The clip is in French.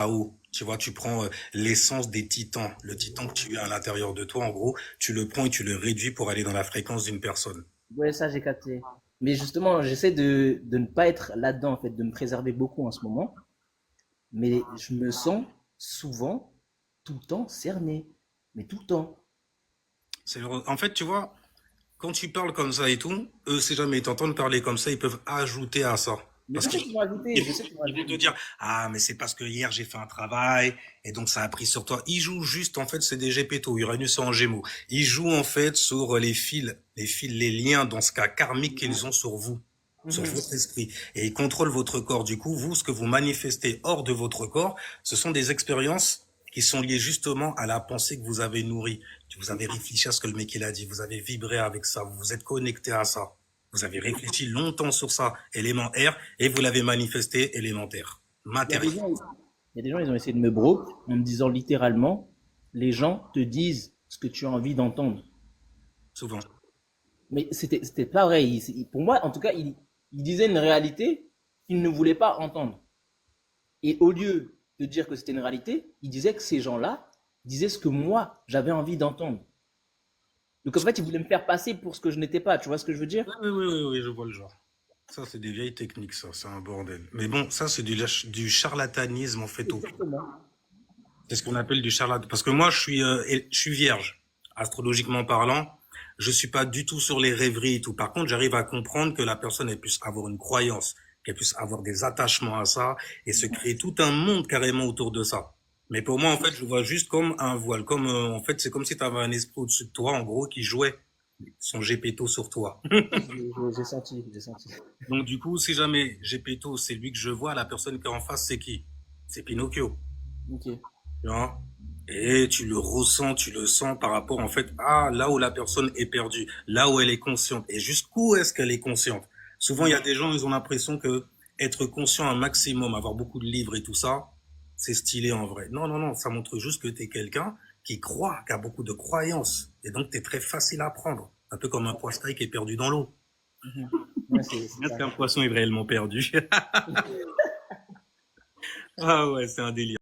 haut. Tu vois, tu prends l'essence des titans, le titan que tu as à l'intérieur de toi, en gros, tu le prends et tu le réduis pour aller dans la fréquence d'une personne. Ouais, ça, j'ai capté. Mais justement, j'essaie de ne pas être là-dedans, en fait, de me préserver beaucoup en ce moment. Mais je me sens souvent, tout le temps cerné. Mais tout le temps. En fait, tu vois, quand tu parles comme ça et tout, eux, si jamais ils t'entendent parler comme ça, ils peuvent ajouter à ça. Mais je Parce sais qu'ils qu'ils vont ajouter, ils je vont, sais qu'ils vont ils vont te ajouter. dire, ah, mais c'est parce que hier j'ai fait un travail et donc ça a pris sur toi. Ils jouent juste, en fait, c'est des Gépéto, Uranus en Gémeaux. Ils jouent en fait sur les fils, les liens dans ce cas karmique qu'ils ont sur vous, sur Mhm. votre esprit. Et ils contrôlent votre corps. Du coup, vous, ce que vous manifestez hors de votre corps, ce sont des expériences qui sont liées justement à la pensée que vous avez nourrie. Vous avez réfléchi à ce que le mec il a dit, vous avez vibré avec ça, vous vous êtes connecté à ça. Vous avez réfléchi longtemps sur ça, élément R, et vous l'avez manifesté élémentaire, Il y a des matériel, gens, il y a des gens, ils ont essayé de me broke en me disant littéralement, les gens te disent ce que tu as envie d'entendre. souvent. Mais c'était pas vrai. Pour moi, en tout cas, il disait une réalité qu'il ne voulait pas entendre. Et au lieu de dire que c'était une réalité, il disait que ces gens-là disaient ce que moi, j'avais envie d'entendre. Donc en fait, il voulait me faire passer pour ce que je n'étais pas. Tu vois ce que je veux dire? Oui, oui, oui, oui, oui, je vois le genre. Ça, c'est des vieilles techniques, ça, c'est un bordel. Mais bon, ça, c'est du charlatanisme, en fait, au pur. Exactement. C'est ce qu'on appelle du charlatan. Parce que moi, je suis vierge, astrologiquement parlant. Je suis pas du tout sur les rêveries et tout. Par contre, j'arrive à comprendre que la personne, elle puisse avoir une croyance, qu'elle puisse avoir des attachements à ça et se créer tout un monde carrément autour de ça. Mais pour moi, en fait, je vois juste comme un voile. Comme, en fait, c'est comme si tu avais un esprit au-dessus de toi, en gros, qui jouait son gépéto sur toi. J'ai senti, j'ai senti. Donc, du coup, si jamais gépéto, c'est lui que je vois, la personne qui est en face, c'est qui? C'est Pinocchio. Ok. Tu vois. Et tu le ressens, tu le sens par rapport en fait à là où la personne est perdue, là où elle est consciente. Et jusqu'où est-ce qu'elle est consciente? Souvent, il y a des gens, ils ont l'impression que être conscient un maximum, avoir beaucoup de livres et tout ça, c'est stylé en vrai. Non, non, non, ça montre juste que tu es quelqu'un qui croit, qui a beaucoup de croyances. Et donc, tu es très facile à prendre. Un peu comme un poisson qui est perdu dans l'eau. Mhm. Ouais, c'est Est-ce ça. qu'un poisson est réellement perdu? Ah ouais, c'est un délire.